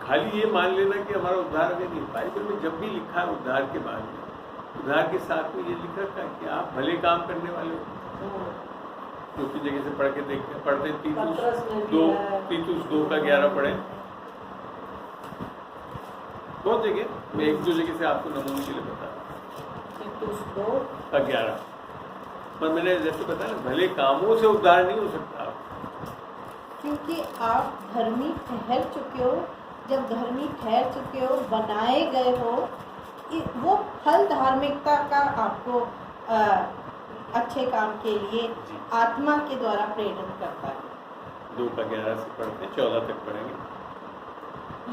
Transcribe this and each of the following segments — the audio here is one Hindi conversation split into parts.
खाली ये मान लेना कि हमारा उद्धार अगर नहीं, बाइबल में जब भी लिखा है उद्धार के बारे में, उद्धार के साथ में ये लिखा था कि आप भले काम करने वाले हो। दूसरी जगह से पढ़ के देखते पढ़ते तीतुस 2:11 पढ़े, बहुत जगह, मैं 1-2 जगह से आपको नमूने के लिए बता तीतुस 2:11। पर मैंने जैसे बताया ना, भले कामों से उद्धार नहीं हो सकता आप, क्योंकि आप धर्मी ठहर चुके हो। जब धर्मी ठहर चुके हो, बनाए गए हो, वो फल धार्मिकता का आपको अच्छे काम के लिए आत्मा के द्वारा प्रेरित करता है। 2:11 से पढ़ते 14 तक पढ़ेंगे।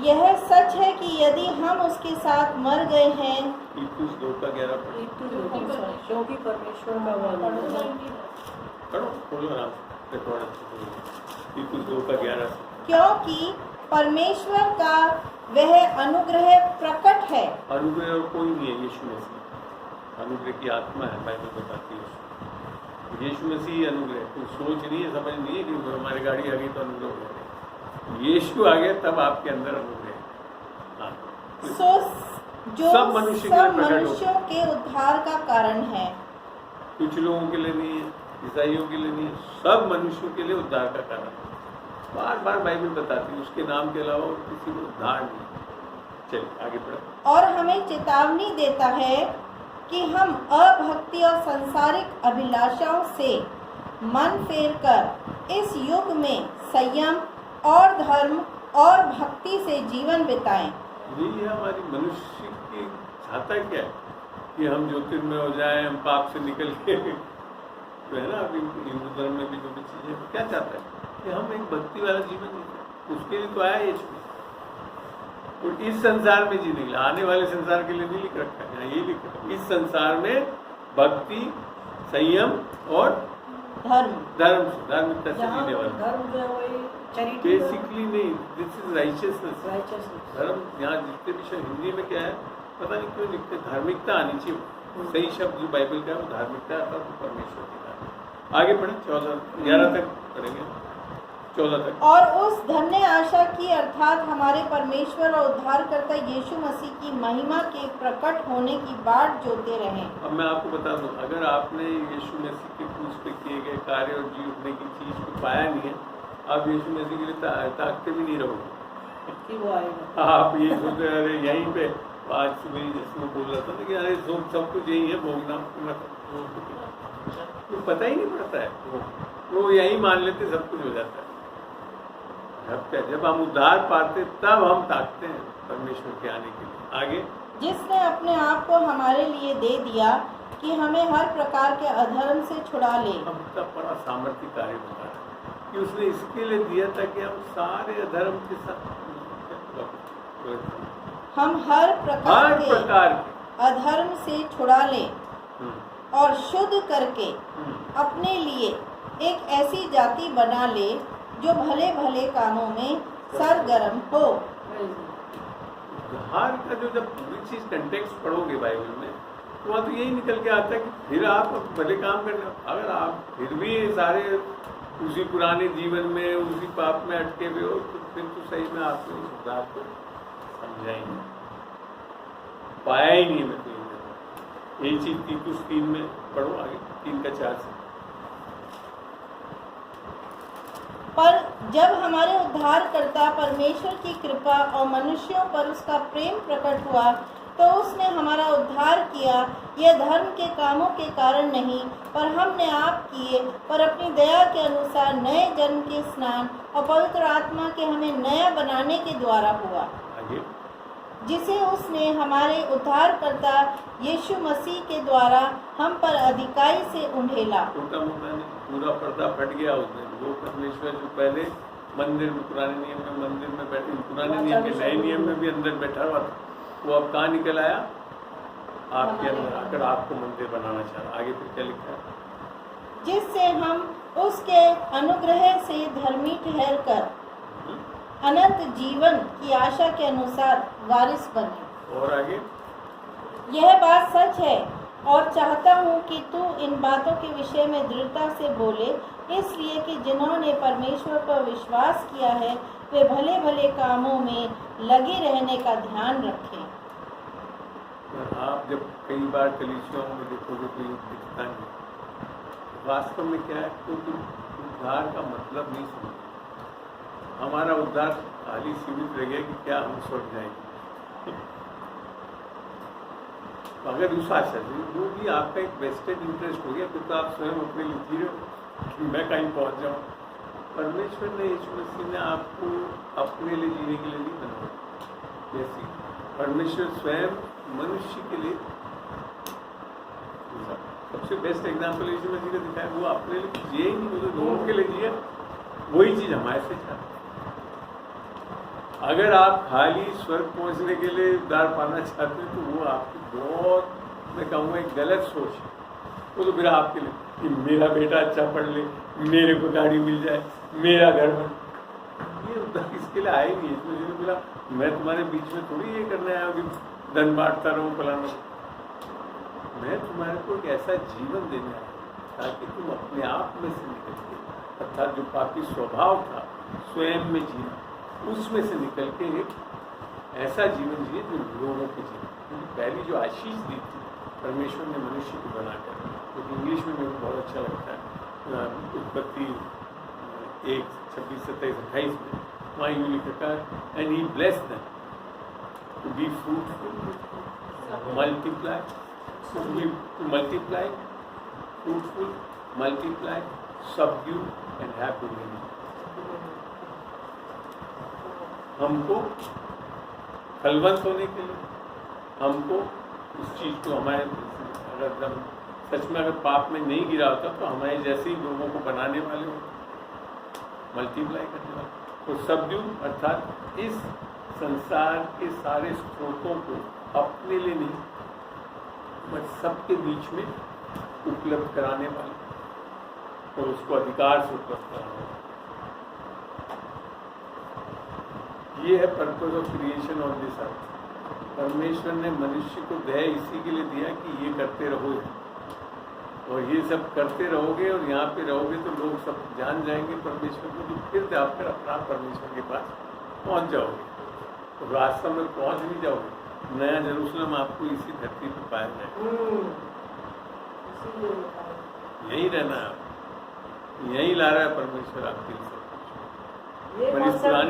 यह सच है कि यदि हम उसके साथ मर गए हैं, तीतुस 2:11 क्योंकि परमेश्वर का पढ़ो, खोलो आराम से, तीतुस 2:11। क्योंकि परमेश्वर का वह अनुग्रह प्रकट है। अनुग्रह और कोई नहीं है, यीशु मसीह अनुग्रह की आत्मा है, बाइबल बताती है। यीशु मसीह अनुग्रह, कोई सोच नहीं है, समझ नहीं है कि हमारी गाड़ी आ गई तो अनुग्रह हो गया। यीशु आ गया तब आपके अंदर अनुग्रह। हाँ, जो सब मनुष्यों के उद्धार का कारण है। कुछ लोगों के लिए नहीं है, ईसाइयों के लिए नहीं है, सब मनुष्यों के लिए उद्धार का कारण है। बार बार बाइबल बताती है, उसके नाम के अलावा किसी को उद्धार नहीं। चलिए आगे बढ़े। और हमें चेतावनी देता है कि हम अभक्ति और सांसारिक अभिलाषाओं से मन फेर कर इस युग में संयम और धर्म और भक्ति से जीवन बिताएं। यही है हमारी मनुष्य की चाहता क्या है कि हम ज्योतिर्मय हो जाएं, हम पाप से निकल के, तो है ना, अभी हिंदू धर्म में भी जो भी चीजें, तो क्या चाहता है कि हम एक भक्ति वाला जीवन जीते। उसके लिए तो आया यीशु, और इस संसार में जीने के लिए, आने वाले संसार के लिए नहीं लिख रखा है, ये लिख रखा है इस संसार में भक्ति, संयम और धार्मिकता से जीने वाला। बेसिकली नहीं, दिस इज राइचियसनेस। धर्म यहाँ जितने भी हिंदी में क्या है पता नहीं क्यों लिखते, धार्मिकता आनी चाहिए। सही शब्द जो बाइबल का है वो धार्मिकता आता है, परमेश्वर की धार्मिकता। आगे पढ़े 11 तक पढ़ेंगे, 14 तक। और उस धन्य आशा की अर्थात हमारे परमेश्वर और उद्धारकर्ता यीशु मसीह की महिमा के प्रकट होने की बाट जोते रहें। अब मैं आपको बता दूं, अगर आपने यीशु मसीह के क्रूस पे किए गए कार्य और जी उठने की चीज को पाया नहीं है, आप यीशु मसीह के लिए ताकते भी नहीं रहोगे कि वो आएगा। आप ये सोचते अरे यहीं पे, आज सुबह जिसमें बोल रहा था कि अरे सब कुछ यही है, भोगना तो पता ही नहीं पड़ता है, वो यही मान लेते सब कुछ हो जाता है। जब हम उद्धार पाते तब हम ताकते हैं परमेश्वर के आने के लिए। आगे, जिसने अपने आप को हमारे लिए दे दिया कि हमें हर प्रकार के अधर्म से छुड़ा ले। अब इसका बड़ा सामर्थ्य कार्य बता रहा है कि उसने इसके लिए दिया था कि हम सारे अधर्म के साथ, हम हर प्रकार के अधर्म से छुड़ा ले और शुद्ध करके अपने लिए एक ऐसी जाति बना ले जो भले भले कामों में सरगर्म हो। उद्धार का जो जब पूरी चीज कंटेक्स्ट पढ़ोगे बाइबल में, तो वहाँ तो यही निकल के आता है कि फिर आप भले काम करने, अगर आप फिर भी सारे उसी पुराने जीवन में उसी पाप में अटके हुए हो, तो फिर तो सही में आपने उद्धार को समझा ही नहीं, पाया ही नहीं। मैं तो यही चीज तीतुस 3 में पढ़ो, आगे 3:4 से। पर जब हमारे उद्धारकर्ता परमेश्वर की कृपा और मनुष्यों पर उसका प्रेम प्रकट हुआ, तो उसने हमारा उद्धार किया, यह धर्म के कामों के कारण नहीं, पर हमने आप किए, पर अपनी दया के अनुसार नए जन्म के स्नान और पवित्र आत्मा के हमें नया बनाने के द्वारा हुआ, जिसे उसने हमारे उद्धारकर्ता यीशु मसीह के द्वारा हम पर अधिकाई से उंडेला। पूरा पर्दा फट गया उसने। वो परमेश्वर जो पहले मंदिर में, पुराने नियम में मंदिर में बैठे, पुराने नियम के नए नियम में भी अंदर बैठा हुआ था, वो अब कहाँ निकल आया? आपके अंदर आकर आपको मंदिर बनाना चाह रहा। आगे फिर क्या लिखा है? जिससे हम उसके अनुग्रह से धर्मी ठहर कर अनंत जीवन की आशा के अनुसार वारिस बने। और आगे, यह बात सच है और चाहता हूँ कि तू इन बातों के विषय में दृढ़ता से बोले, इसलिए कि जिन्होंने परमेश्वर पर विश्वास किया है वे भले भले कामों में लगे रहने का ध्यान रखें। आप जब कई बार कलीसियाओं में देखोगे तो ये दिखता नहीं, वास्तव में क्या है, क्योंकि उद्धार का मतलब नहीं समझते। हमारा उद्धार खाली सीमित रह गया कि क्या हम स्वर्ग जाएंगे। तो अगर उस आशा से वो भी आपका एक वेस्टेड इंटरेस्ट हो गया, फिर तो आप स्वयं अपने लिए जी रहे हो कि मैं कहीं पहुंच जाऊं। परमेश्वर ने, यीशु मसीह ने आपको अपने लिए जीने के लिए नहीं बनाया। जैसे परमेश्वर स्वयं मनुष्य के लिए, सबसे बेस्ट एग्जाम्पल यीशु मसीह ने दिखाया, वो अपने लिए जिए ही नहीं, वो तो लोगों के लिए जिए। वही चीज हमारे से चाहते। अगर आप खाली स्वर्ग पहुंचने के लिए उद्धार पाना चाहते हैं तो वो आपकी बहुत, मैं कहूँगा, एक गलत सोच है। वो तो फिर आपके लिए कि मेरा बेटा अच्छा पढ़ ले, मेरे को गाड़ी मिल जाए, मेरा घर बन, ये उद्धार इसके लिए आए नहीं। इसमें जिन्होंने बोला मैं तुम्हारे बीच में थोड़ी ये करने आया हूँ कि धन बांटता रहूँ फलाना। मैं तुम्हारे को एक ऐसा जीवन देने आया ताकि तुम अपने आप में से निकल के, अर्थात जो पापी स्वभाव था स्वयं में जीना, उसमें से निकल के एक ऐसा जीवन जिए जो लोगों के जीवन। क्योंकि पहली जो आशीष दी थी परमेश्वर ने मनुष्य को बनाकर, तो इंग्लिश में मेरे को बहुत अच्छा लगता है, उत्पत्ति 1:26-27-28 में वहाँ यूँ लिखा है, and he bless them to be fruitful, multiply, to multiply, fruitful, multiply, subdue and have dominion. हमको फलवंत होने के लिए, हमको उस चीज को, हमारे अगर हम सच में अगर पाप में नहीं गिरा होता तो हमारे जैसे ही लोगों को बनाने वाले हो, मल्टीप्लाई करने वाले। तो सबड्यू अर्थात इस संसार के सारे स्रोतों को अपने लिए नहीं बट सबके बीच में उपलब्ध कराने वाले, और उसको अधिकार से उपलब्ध कराने वाले। ये है purpose of creation of this earth. परमेश्वर ने मनुष्य को देह इसी के लिए दिया कि ये करते रहो, और ये सब करते रहोगे और यहाँ पे रहोगे तो लोग सब जान जाएंगे परमेश्वर को, तो फिर आप फिर अपना परमेश्वर के पास पहुँच जाओगे। तो वास्तव में पहुँच नहीं जाओगे, नया जेरूसलम आपको इसी धरती पर पाया जाए। यही रहना है, यही ला रहा है परमेश्वर आपके लिए।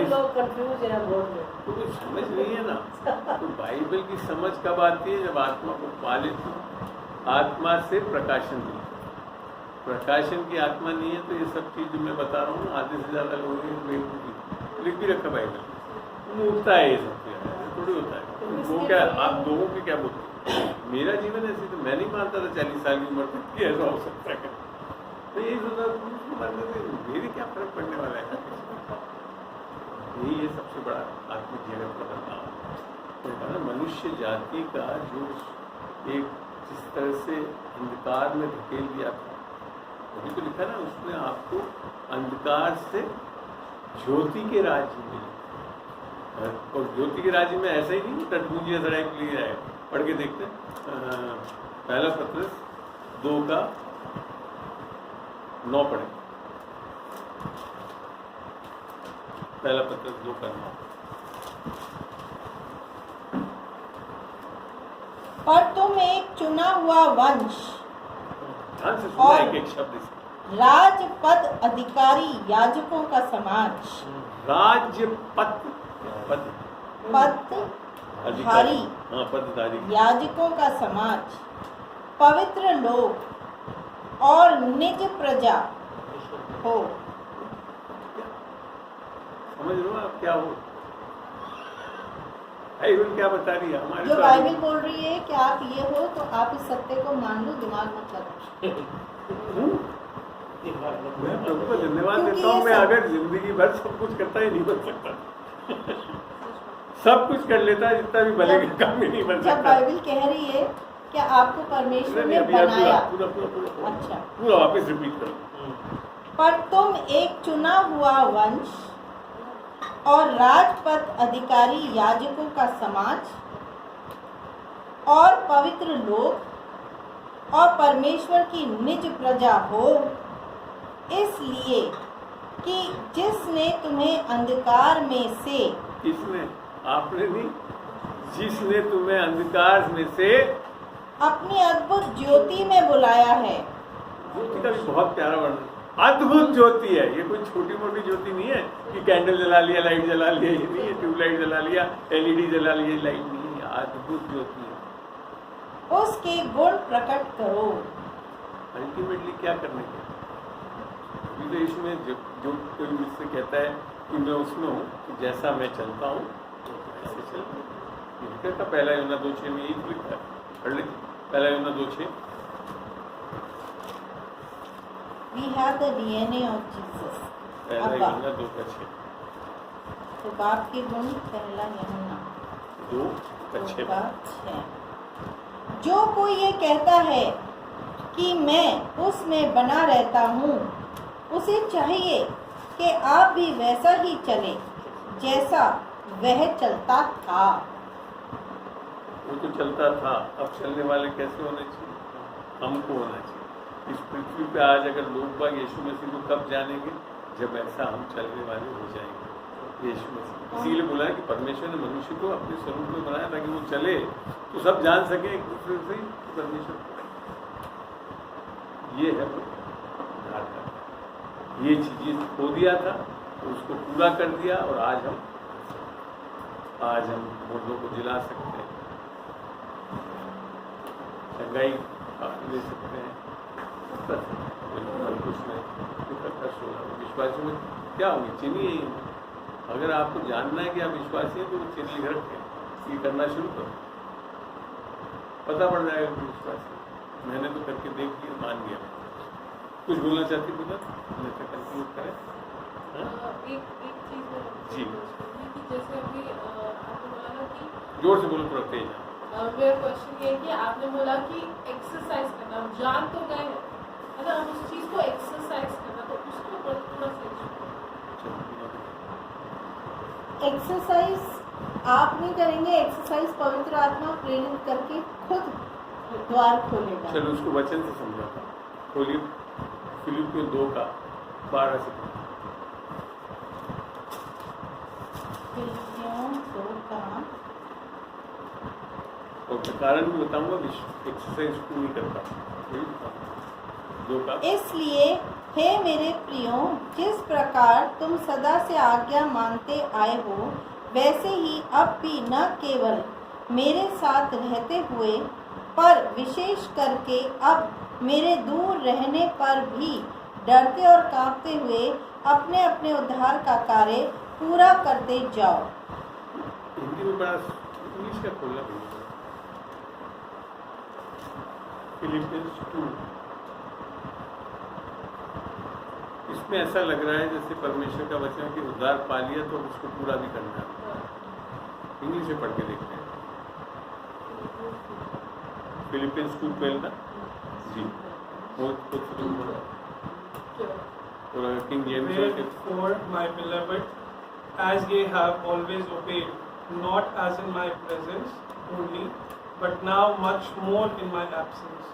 लोग कंफ्यूज है तो कुछ समझ नहीं है ना। तो बाइबल की समझ कब आती है? जब आत्मा को पा लेती है। आत्मा से प्रकाशन दी, प्रकाशन की आत्मा नहीं है तो ये सब चीज जो मैं बता रहा हूँ आधे से ज्यादा लोगों ने लिख भी रखा बाइबल। होता है ये सब, थोड़ी होता है। वो क्या, आप लोगों के क्या बोलते हैं? मेरा जीवन ऐसे तो मैं नहीं मानता था 40 साल की उम्र तक कि ऐसा हो सकता है। तो यही सोचा मरने से मेरी क्या फर्क पड़ने वाला है। यही है सबसे बड़ा आत्मिक जगत का बदलाव। तो मनुष्य जाति का जो एक जिस तरह से अंधकार में धकेल दिया था, वही तो लिखा ना, उसने आपको अंधकार से ज्योति के राज्य में, और ज्योति के राज्य में ऐसा ही नहीं टटपूंजी ऐसा टाइप लिया है। पढ़ के देखते हैं, पहला पत्रस 2:9 पढ़े। पहला पत्रस 2:9। और तुम एक चुना हुआ वंश ध्यान से सुना एक शब्द से, राजपद अधिकारी याजकों का समाज, राजपद पद पदधारी, हाँ पदधारी, याजकों का समाज, पवित्र लोग और निज प्रजा हो। समझ लो आप क्या हो। बाइबल क्या बता रही है हमारे? जो बाइबल बोल रही है कि आप ये हो तो आप इस सत्य को मान लो, दिमाग मत लगाओ। मैं प्रभु को धन्यवाद देता हूँ। मैं अगर जिंदगी भर सब कुछ करता ही नहीं बन सकता। सब कुछ कर लेता है जितना भी भले का काम ही नहीं बन सकता। जब बाइबल कह रही है कि आपको परमेश्वर ने बनाया, अच्छा पूरा वापस रिपीट करो। पर तुम एक चुना हुआ वंश और राजपद अधिकारी याजकों का समाज और पवित्र लोग और परमेश्वर की निज प्रजा हो, इसलिए कि जिसने तुम्हें अंधकार में से किसने? आपने नहीं, जिसने तुम्हें अंधकार में से अपनी अद्भुत ज्योति में बुलाया है। ज्योति का भी बहुत प्यारा वर्णन, अद्भुत ज्योति है। ये कोई छोटी मोटी ज्योति नहीं है कि कैंडल जला लिया, लाइट जला लिया, ये नहीं है, ट्यूबलाइट जला लिया, एलईडी जला लिया, लाइट नहीं है, अद्भुत ज्योति है। उसके गुण प्रकट करो। अल्टीमेटली क्या करने के? अभी तो इसमें जो कोई मुझसे कहता है कि मैं उसमें हूँ, कि जैसा मैं चलता हूँ ऐसे चलता हूँ। लिखा था पहला यूहन्ना 2:6 में, यही लिखा है, पढ़ लीजिए पहला यूहन्ना 2:6। We have the DNA of Jesus. पहला अब्बा। यूहन्ना 2:6। तो बाप के गुण पहला यूहन्ना 2:6। 2:6। जो कोई ये कहता है कि मैं उसमें बना रहता हूँ, उसे चाहिए कि आप भी वैसा ही चले जैसा वह चलता था। वो तो चलता था, अब चलने वाले कैसे होने चाहिए? हमको होना चाहिए। इस पृथ्वी पे आज अगर लोग बाग यीशु मसीह को कब जानेंगे? जब ऐसा हम चलने वाले हो जाएंगे। यीशु मसीह इसीलिए बोला है कि परमेश्वर ने मनुष्य को अपने स्वरूप में बनाया ताकि वो चले तो सब जान सके एक दूसरे से परमेश्वर। ये है वो उद्धार का। ये चीज़ खो दिया था तो उसको पूरा कर दिया, और आज हम मुर्दों को जिला सकते हैं, चंगाई ले सकते हैं। विश्वासियों में क्या होगी? चीनी है। अगर आपको जानना है कि आप विश्वासी हैं तो वो चीनी लिख रखें, ये करना शुरू करो, पता पड़ जाएगा कि विश्वासी। मैंने तो करके देख लिया, मान गया। कुछ बोलना चाहती हूँ ना, कंक्लूड करें। एक चीज़ जी, कि जैसे अभी आपने बोला ना कि जोर से बोलो, थोड़ा तेज। मेरा क्वेश्चन ये है कि आपने बोला कि एक्सरसाइज करना, हम जान तो गए हैं, अगर हम उस चीज़ को एक्सरसाइज करना तो उसको थोड़ा सा एक्सरसाइज आप नहीं करेंगे, एक्सरसाइज पवित्र आत्मा प्रेरित करके खुद द्वार खोलेगा। चलो उसको वचन से समझाता हूँ। खोलिए फिलिपियों 2:12 से। फिलिपियों 2:12। और कारण भी बताऊंगा, एक्सरसाइज को नहीं करता। 2 इसलिए हे मेरे प्रियो, जिस प्रकार तुम सदा से आज्ञा मानते आए हो, वैसे ही अब भी न केवल मेरे साथ रहते हुए, पर विशेष करके अब मेरे दूर रहने पर भी डरते और कांपते हुए अपने अपने उद्धार का कार्य पूरा करते जाओ। हिंदी में बड़ा इंग्लिश का खोलना भी फिलिपियंस 2। इसमें ऐसा लग रहा है जैसे परमेश्वर का वचन कि उद्धार पा लिया तो उसको पूरा भी करना है। इंग्लिश में पढ़ के देखते हैं। फिलिपियंस 2:12 ना जी, बहुत और king James. Wherefore, my beloved, as ye have always obeyed, not as in my presence only, but now much more in my absence,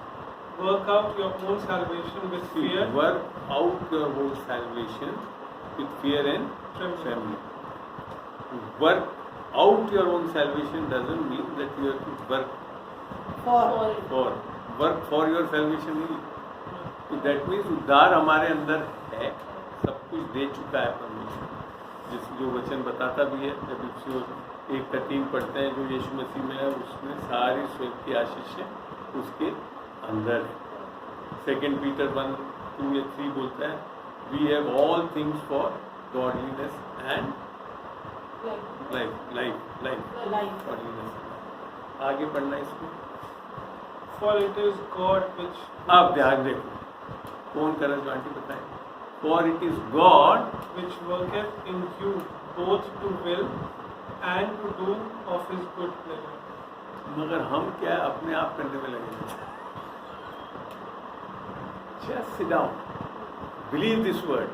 work out your own salvation with fear. Work out your own salvation with fear and trembling. Work out your own salvation doesn't mean that you have to work for your salvation नहीं। तो that means उद्धार हमारे अंदर है, सब कुछ दे चुका है परमेश्वर, जिस जो वचन बताता भी है। जब इफ्सियों 1:3 पढ़ते हैं, जो यीशु मसीह में है उसमें सारी स्वर्ग की आशीषें उसके अंदर है। 2 पीटर 1:2-3 बोलता है, we have all things for godliness and life godliness. आगे पढ़ना है इसको। For it is God which आप ध्यान देखो, कौन कर जो आंटी बताएं। For it is God which worketh in you both to will and to do of his good pleasure. मगर हम क्या अपने आप करने में लगे। Just sit down, believe this word,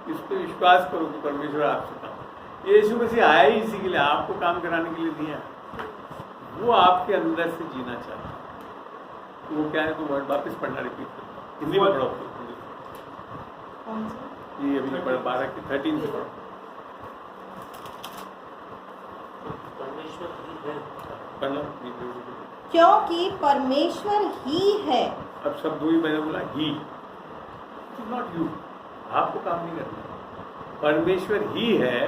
इस पे विश्वास करो कि परमेश्वर आपसे काम। यीशु मसीह आया ही इसी के लिए, आपको काम कराने के लिए नहीं आया। वो आपके अंदर से जीना चाहता है। वो क्या है, तो वर्ड वापस पढ़ना, रिपीट करना। हिंदी में पढ़ो। ये अभी पढ़ 12 की 13 से पढ़ो। परमेश्वर ही है। पढ़ना क्योंकि परमेश्वर ही है। अब सब दो ही मैंने बोला ही, नॉट यू, आपको काम नहीं करना, परमेश्वर ही है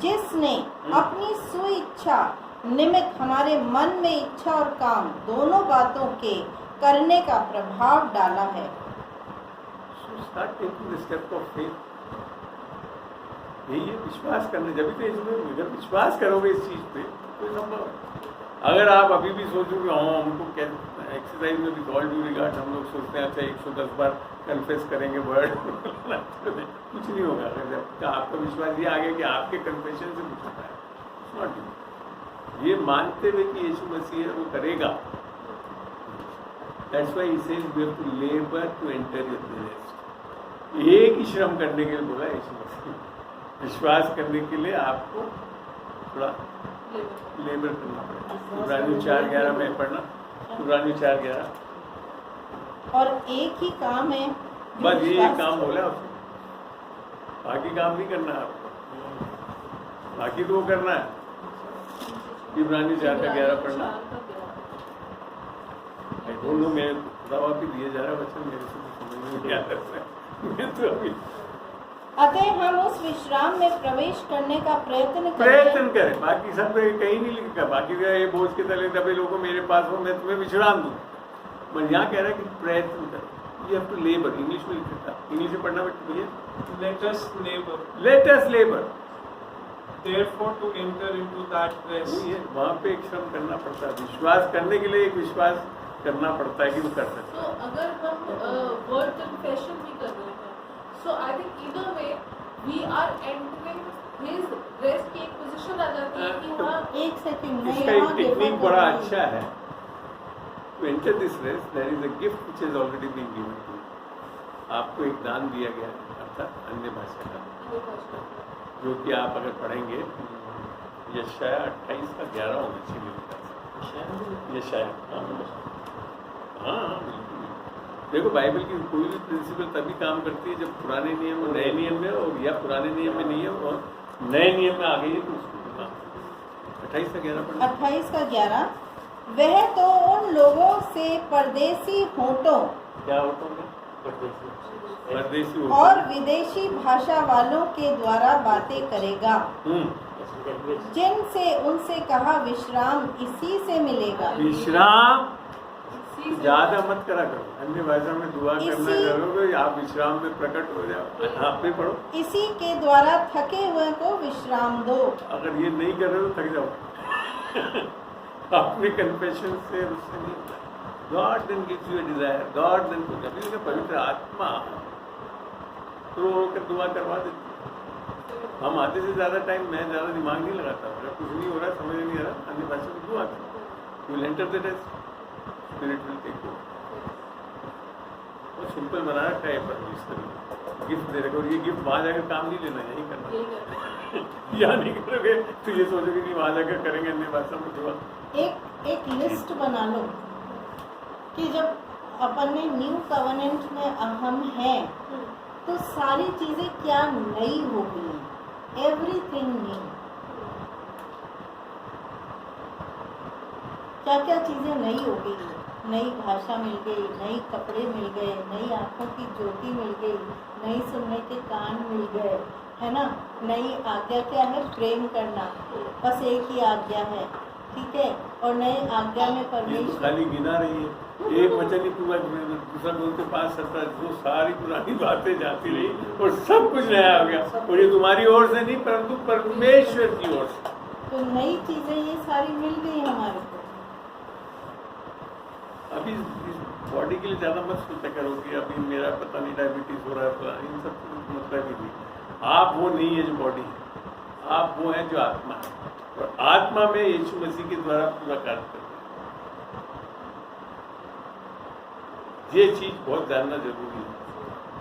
जिसने अपनी सुइच्छा निमित्त हमारे मन में इच्छा और काम दोनों बातों के करने का प्रभाव डाला है। So start taking the step of faith. यही है विश्वास करना। जब भी इसमें जब विश्वास करोगे इस चीज पे तो संभव है। अगर आप अभी भी सोचोगे हाँ हमको एक्सरसाइज में भी ऑल ड्यू रिगार्ड हम लोग सोचते हैं अच्छा 110 बार कन्फेस करेंगे वर्ड कुछ नहीं होगा। अगर जब आपका विश्वास ये आ गया कि आपके कन्फेशन से कुछ होता है, नॉट यू, ये मानते हुए कि यीशु मसीह है वो करेगा। That's why he says we have to labour to enter in the rest. एक ही श्रम करने के लिए बोला यीशु मसीह, विश्वास करने के लिए आपको थोड़ा लेबर करना पड़ेगा। पुरानी 4:11 में पढ़ना, पुरानी 4:11। और एक ही काम है जो बस ये विश्वास काम बोला उसने, बाकी काम नहीं करना है आपको, बाकी तो वो करना है। इब्रानी 4:11 पढ़ना। बोलो मैं दवा भी दिए जा रहा है वचन, मेरे से तो समझ में नहीं आ रहा है। मैं तो अभी अतः हम उस विश्राम में प्रवेश करने का प्रयत्न करें, बाकी सब कहीं नहीं लिखा। बाकी ये बोझ के तले दबे लोगों मेरे पास हो मैं तुम्हें विश्राम दूं, पर यहाँ कह रहा है कि प्रयत्न करें। You have to labour, English में लिखा था, इंग्लिश में पढ़ना भैया, Let us labor. Let us labour. Therefore, to enter into that rest. वहाँ पे एक श्रम करना पड़ता है, विश्वास करने के लिए एक विश्वास करना पड़ता है कि वो कर सकते तो अगर हम वर्ड कन्फेशन भी कर रहे हैं, so I think either way we are entering his rest की एक पोजीशन आ जाती है कि हाँ एक सेकंड हैं। इसका एक टेक्निक बड़ा अच्छा है। To enter this rest there is a gift which is already been given to you. आपको एक दान दिया गया है, अर्थात अन्य भाषा का, जो कि आप अगर पढ़ेंगे यशाया 28:11 होना चाहिए। यशाया हाँ बिल्कुल। देखो बाइबल की कोई भी प्रिंसिपल तभी काम करती है जब पुराने नियम और नए नियम में, और या पुराने नियम में नहीं है और नए नियम में आ गई है तो उसको 28:11 पढ़ना। 28:11 वह तो उन लोगों से परदेसी होठों क्या होता है? परदेसी होठों और विदेशी भाषा वालों के द्वारा बातें करेगा, जिनसे उनसे कहा विश्राम इसी से मिलेगा। विश्राम ज्यादा मत करा करो, अन्य भाषा में दुआ करना करोगे आप विश्राम में प्रकट हो जाओ। आप भी पढ़ो, इसी के द्वारा थके हुए को विश्राम दो। अगर ये नहीं कर रहे हो थक जाओ अपने कन्फेशन से, उससे नहीं होता। God then gives you a desire, God then को जब पवित्र आत्मा रो होकर दुआ करवा देती है। हम आधे से ज्यादा टाइम मैं ज्यादा दिमाग नहीं लगाता, अगर कुछ नहीं हो रहा समझ नहीं आ रहा अन्य भाषा में दुआ करो, you will enter the rest, spirit will take over. वो सिंपल बना रखा है परमेश्वर, गिफ्ट दे रखा, और ये गिफ्ट वहाँ जाकर काम नहीं लेना, यही करना। या नहीं करोगे तो ये सोचोगे कि वहाँ जाकर करेंगे अन्य भाषा में दुआ। एक लिस्ट बना लो कि जब अपन ने न्यू कवेनेंट में हम हैं तो सारी चीजें क्या नई हो गई, एवरीथिंग न्यू। क्या क्या चीजें नई हो गई, नई भाषा मिल गई, नई कपड़े मिल गए, नई आंखों की ज्योति मिल गई, नई सुनने के कान मिल गए, है ना। नई आज्ञा क्या है? प्रेम करना, बस एक ही आज्ञा है, ठीक है। और नई आज्ञा में ये तो परमेश्वर खाली गिना रही है, एक वचन ही पूरा दूसरा उनके पास सत्ता, जो सारी पुरानी बातें जाती रही और सब कुछ नया हो गया, और ये तुम्हारी ओर से नहीं परंतु परमेश्वर की ओर से। तो नई चीजें ये सारी मिल गई हमारे को। अभी इस बॉडी के लिए ज़्यादा मत सोचा करो कि अभी मेरा पता नहीं डायबिटीज हो रहा है, इन सब मतलब ही नहीं। आप वो नहीं है जो बॉडी है, आप वो हैं जो आत्मा है, और आत्मा में यीशु मसीह के द्वारा पूरा कार्य करते हैं। ये चीज़ बहुत जानना जरूरी है।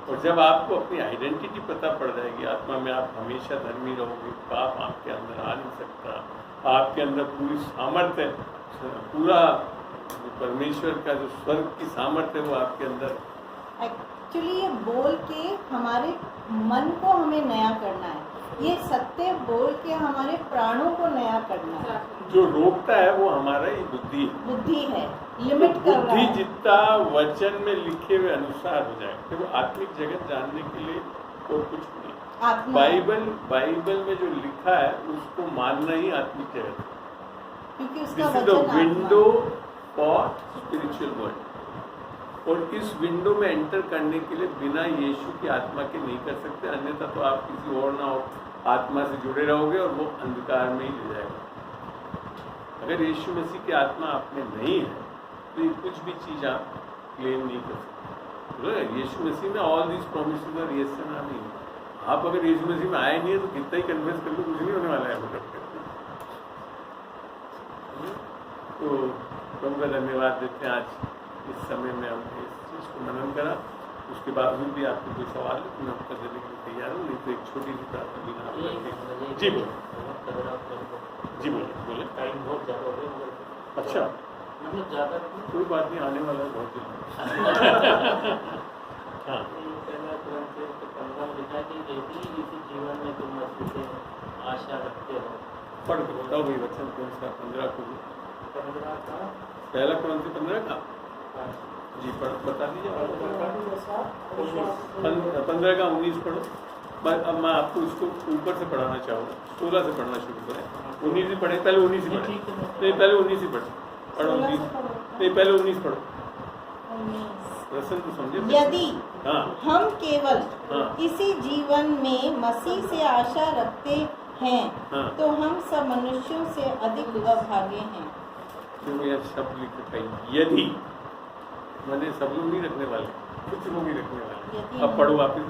और जब आपको अपनी आइडेंटिटी पता पड़ जाएगी, आत्मा में आप हमेशा धर्मी रहोगे, पाप आपके अंदर आ नहीं सकता, आपके अंदर पूरी सामर्थ्य, पूरा परमेश्वर का जो स्वर्ग की सामर्थ्य है वो आपके अंदर एक्चुअली ये बोल के हमारे मन को हमें नया करना है, ये सत्य बोल के हमारे प्राणों को नया करना है। जो रोकता है वो हमारा ही बुद्धि है। बुद्धि है, लिमिट कर रहा बुद्धि है। जितना वचन में लिखे हुए अनुसार हो जाए, देखो आत्मिक जगत जानने के लिए और कुछ नहीं। आत्मा बाइबल में जो लिखा है उसको मानना ही आत्मिक जगत है। क्योंकि उसका दिस इज द वचन आत्मा विंडो फॉर स्पिरिचुअल वर्ल्ड। और इस विंडो में एंटर करने के लिए बिना यीशु की आत्मा के नहीं कर सकते, अन्यथा तो आप किसी और ना आत्मा से जुड़े रहोगे और वो अंधकार में ही ले जाएगा। अगर यीशु मसीह की आत्मा आप में नहीं है तो ये कुछ भी चीज़ आप क्लेम नहीं कर सकते। यीशु मसीह में ऑल दीज प्रोमिसेस और यस एंड आमीन। आप अगर यीशु मसीह में आए नहीं है तो कितना ही कन्विंस कर लो, कुछ नहीं होने वाला है। तो तुमका धन्यवाद देते हैं, आज इस समय में हमने इस चीज़ को मनन करा। उसके बावजूद भी आपको कोई सवाल है तो मैं उत्तर देने के लिए तैयार हूँ, नहीं तो एक छोटी सी प्रार्थना भी आप करके। जी बोले, जी बोले। टाइम बहुत ज़्यादा हो गया। अच्छा, मतलब ज़्यादा कोई बात नहीं, आने वाला है बहुत जल्दी। हाँ, 15 लिखा कि यदि इस जीवन में तुम मसीह से आशा रखते हो। पढ़ के बताओ भाई वचन कौन सा? 15 को 15 का पहला कौन सी 15 का? जी पढ़, बता दीजिए। 15 का 19 पढ़ो। अब मैं आपको इसको ऊपर से पढ़ाना चाहूँगा, 16 से पढ़ना शुरू करें। 19 ही पढ़े, पहले 19 ही पढ़े। नहीं, पहले 19 ही पढ़ो। पढ़ो 19, नहीं पहले 19 पढ़ो। प्रश्न तो समझे। यदि हाँ, हम केवल हाँ। इसी जीवन में मसीह से आशा रखते हैं हाँ। तो हम सब मनुष्यों से अधिक अभागे हैं। तो यह शब्द लिख रखा है, यदि, मैंने सब लोग नहीं रखने वाले, कुछ लोग ही रखने वाले। यदि अब पढ़ो वापिस।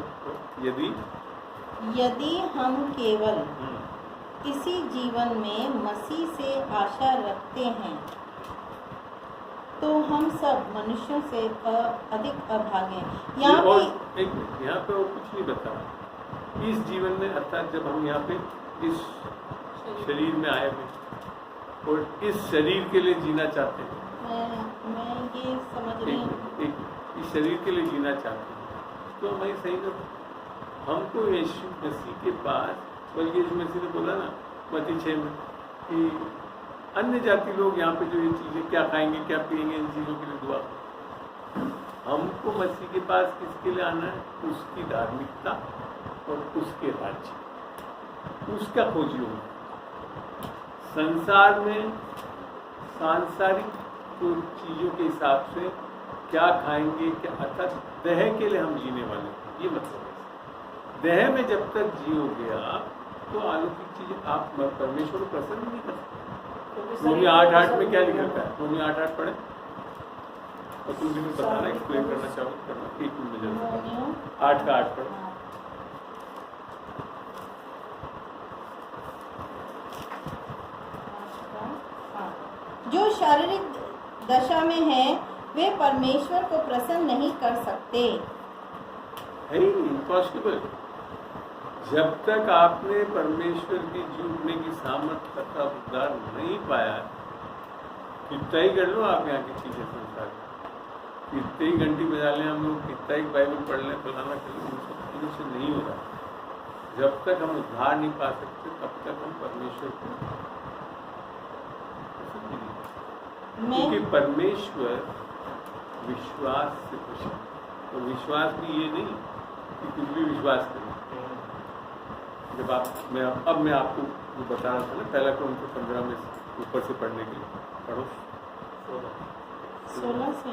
यदि हम केवल इसी जीवन में मसीह से आशा रखते हैं तो हम सब मनुष्यों से अधिक अभागे हैं। यहाँ पे यहाँ पे और कुछ नहीं बता। इस जीवन में अर्थात जब हम यहाँ पे इस शरीर में आए हुए और इस शरीर के लिए जीना चाहते हैं, मैं ये समझ रही हूँ, इस शरीर के लिए जीना चाहते हैं, तो हमें सही ना, हमको यीशु मसीह के पास, बल्कि यीशु मसीह ने बोला ना मत्ती 6 में कि अन्य जाति लोग यहाँ पे जो ये चीज़ें क्या खाएंगे क्या पिएंगे, इन चीज़ों के लिए दुआ। हमको मसीह के पास किसके लिए आना है? उसकी धार्मिकता और उसके राज्य, उसका खोजी होगा। संसार में सांसारिक चीज़ों के हिसाब से क्या खाएंगे, क्या, अर्थात देह के लिए हम जीने वाले, ये मतलब है। देह में जब तक जियोगे आप तो अलौकिक चीज़ें आप परमेश्वर को प्रसन्न नहीं कर सकते। रोमी 8:8 में क्या लिखा है? रोमी 8:8 पढ़े और तुम भी बताना, एक्सप्लेन करना चाहो करना। 1 मिनट में जरूर 8 का 8 पढ़ो। जो शारीरिक दशा में है वे परमेश्वर को प्रसन्न नहीं कर सकते। है ही इम्पॉसिबल। जब तक आपने परमेश्वर की जीवने की सामर्थ्य का उद्धार नहीं पाया, कितना ही कर लो आप यहाँ की चीज़ें संसार, कितने ही घंटी बजा लें हम लोग, कितना ही बाइबल पढ़ लें, फलाना कर लें, उन सब चीज़ों से नहीं हो रहा। जब तक हम उद्धार नहीं पा सकते तब तक हम परमेश्वर को, क्योंकि परमेश्वर विश्वास से खुश है। तो विश्वास भी ये नहीं कि कुछ भी विश्वास करें। जब मैं आपको जो बता रहा था ना, पहला क्रम 15 में ऊपर से पढ़ने के लिए पढ़ो 16 से।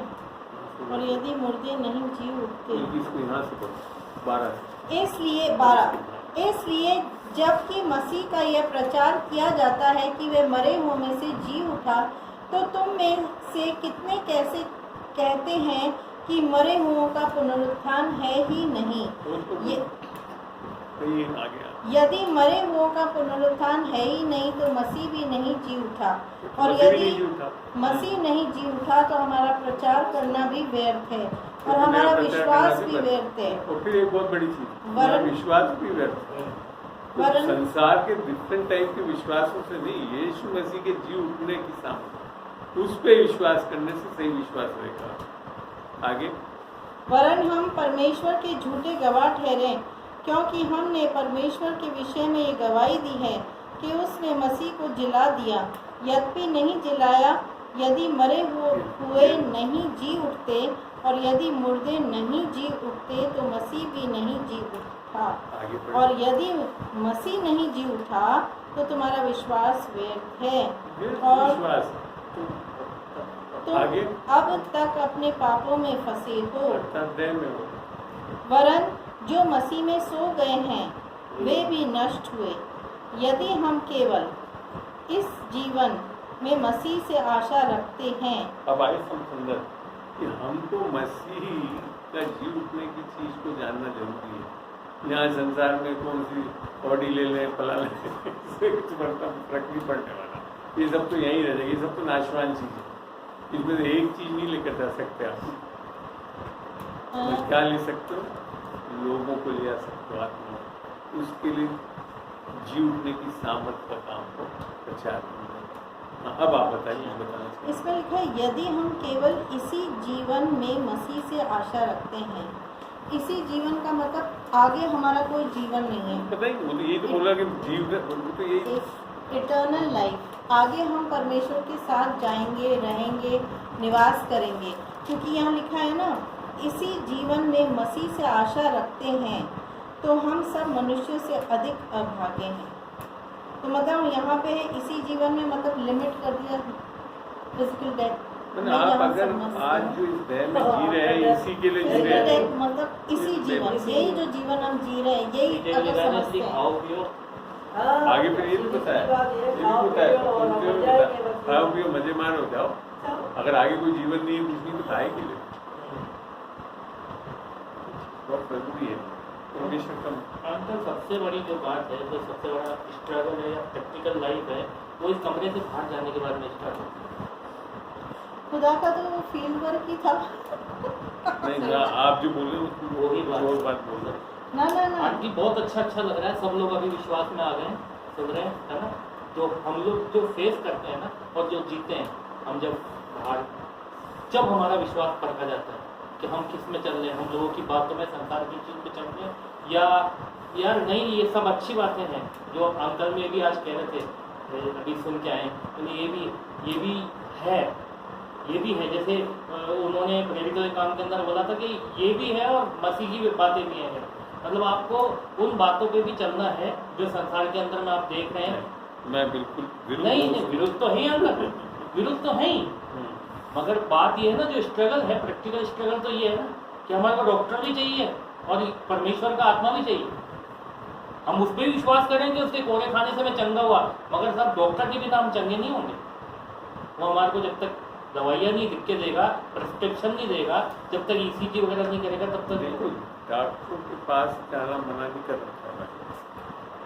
और यदि मुर्दे नहीं जी उठते, इसको यहाँ से पढ़ो 12 से। इसलिए 12, इसलिए जबकि मसीह का यह प्रचार किया जाता है कि वे मरे हुओं में से जी उठा, तो तुम में से कितने कैसे कहते हैं कि मरे हुओं का पुनरुत्थान है ही नहीं। यदि मरे हुओं का पुनरुत्थान है ही नहीं तो मसीह भी नहीं जी उठा, और यदि मसीह नहीं जी उठा तो हमारा प्रचार करना भी व्यर्थ है और हमारा विश्वास भी व्यर्थ है। और फिर एक बहुत बड़ी चीज, विश्वास भी व्यर्थ है। तो संसार के डिफरेंट टाइप के विश्वासों से नहीं, यीशु मसीह के जी उठने की सामर्थ्य, उस पे विश्वास करने से सही विश्वास रहेगा। आगे वरन हम परमेश्वर के झूठे गवाह ठहरे, क्योंकि हमने परमेश्वर के विषय में ये गवाही दी है कि उसने मसीह को जिला दिया, यद्यपि नहीं जिलाया, यदि मरे हुए नहीं जी उठते और यदि मुर्दे नहीं जी उठते तो मसीह भी नहीं जी उठा। और यदि मसीह नहीं जी उठा तो तुम्हारा विश्वास व्यर्थ है और विश्वास तुम आगे? अब तक अपने पापों में फंसे हो। अर्थात देह में हो। वरन जो मसीह में सो गए हैं वे भी नष्ट हुए। यदि हम केवल इस जीवन में मसीह से आशा रखते हैं। अब आए समझ कि हमको मसीह का जी उठने की चीज को जानना जरूरी है। यहाँ संसार में कौन सी बॉडी ले लें, फला लें, इससे कुछ फर्क नहीं पड़ने वाला। ये सब तो यहीं रह जाएगी, ये सब तो नाशवान चीज है। इसमें से एक चीज नहीं लेकर जा सकते आप। क्या ले सकते हो? लोगों को ले आ सकते हो, आत्मा। उसके लिए जी उठने की सामर्थ्य का काम को प्रचार करना। अब आप बताइए, बताना चाहिए। इसमें लिखा है यदि हम केवल इसी जीवन में मसीह से आशा रखते हैं। इसी जीवन का मतलब आगे हमारा कोई जीवन नहीं है। पता ही वो तो यही तो बोला कि जीवन तो यही इटर्नल लाइफ। आगे हम परमेश्वर के साथ जाएंगे, रहेंगे, निवास करेंगे। क्योंकि यहाँ लिखा है ना, इसी जीवन में मसीह से आशा रखते हैं, तो हम सब मनुष्यों से अधिक अभागे हैं। तो मतलब यहाँ पे इसी जीवन में मतलब लिमिट कर दिया फिजिकल डेथ। आप अगर आज जो इस देह में जी रहे हैं, इसी के लिए जी रहे हैं, मतलब इसी जीवन, यही जो जीवन हम जी रहे हैं, यही अगर समझते हैं। आगे फिर ये भी बताया, ये भी बताया खाओ पियो मजे मार हो जाओ। अगर आगे कोई जीवन नहीं है, कुछ नहीं, तो खाए के लिए बहुत जरूरी है। अंकल सबसे बड़ी जो बात है, जो सबसे बड़ा स्ट्रगल है या प्रैक्टिकल लाइफ है, वो इस कमरे से बाहर जाने के बाद में स्टार्ट होती है। खुदा का तो वो फील्ड वर्क ही था। नहीं ना, आप जो बोल रहे हो वही बात बोल रहे ना ना ना, आंटी बहुत अच्छा लग रहा है। सब लोग अभी विश्वास में आ गए हैं, सुन रहे हैं, है ना। जो हम लोग जो फेस करते हैं ना और जो जीते हैं, हम जब हमारा विश्वास परखा जाता है कि हम किस में चल रहे हैं, हम लोगों की बातों में, संसार की चीज में चल रहे हैं, या यार नहीं, ये सब अच्छी बातें हैं जो अंकल में भी आज कह रहे थे, अभी सुन के आए। तो ये भी है जैसे उन्होंने प्रेरित काम के अंदर बोला था कि ये भी है और मसीह की बातें भी हैं। मतलब आपको उन बातों पे भी चलना है जो संसार के अंदर में आप देख रहे हैं। मैं बिल्कुल नहीं, विरुद्ध तो है ही अंकल, विरुद्ध तो है ही। मगर बात ये है ना, जो स्ट्रगल है, प्रैक्टिकल स्ट्रगल तो ये है ना कि हमारे को डॉक्टर भी चाहिए और परमेश्वर का आत्मा भी चाहिए। हम उस पर भी विश्वास करेंगे, उसके कोड़े खाने से मैं चंगा हुआ, मगर सब डॉक्टर के बिना हम चंगे नहीं होंगे। वो हमारे को जब तक दवाइयाँ नहीं लिख के देगा, प्रिस्क्रिप्शन नहीं देगा, जब तक ECG वगैरह नहीं करेगा, तब तक बिल्कुल डॉक्टरों के पास जाना मना नहीं कर रखा है।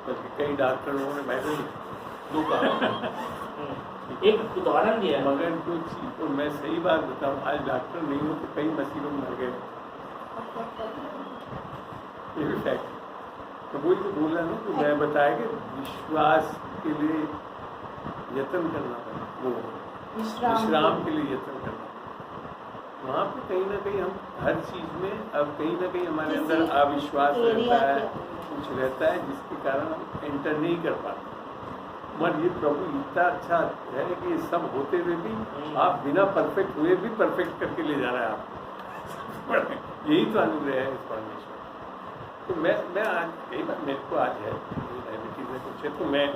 बल्कि कई डॉक्टरों ने मैंने दो कहा एक उदाहरण दिया है। मगर जो चीज तो मैं सही बात बताऊँ, आज डॉक्टर नहीं हो तो कई मसीहों में मर गए। ये भी फैक्ट। तो वही तो बोला ना, तो मैं बताया कि विश्वास के लिए यत्न करना पड़ेगा, वो विश्राम के लिए यत्न करना। वहाँ पे कहीं ना कहीं हम हर चीज में अब कहीं ना कहीं हमारे अंदर अविश्वास रहता है, कुछ रहता है जिसके कारण हम एंटर नहीं कर पाते। मगर ये प्रभु इतना अच्छा है कि सब होते हुए भी आप बिना परफेक्ट हुए भी परफेक्ट करके ले जा रहा है आप। यही तो अनुग्रह है इस परमेश्वर। तो मैं आज कई बार मेरे को आज है डायबिटीज है कुछ है, तो मैं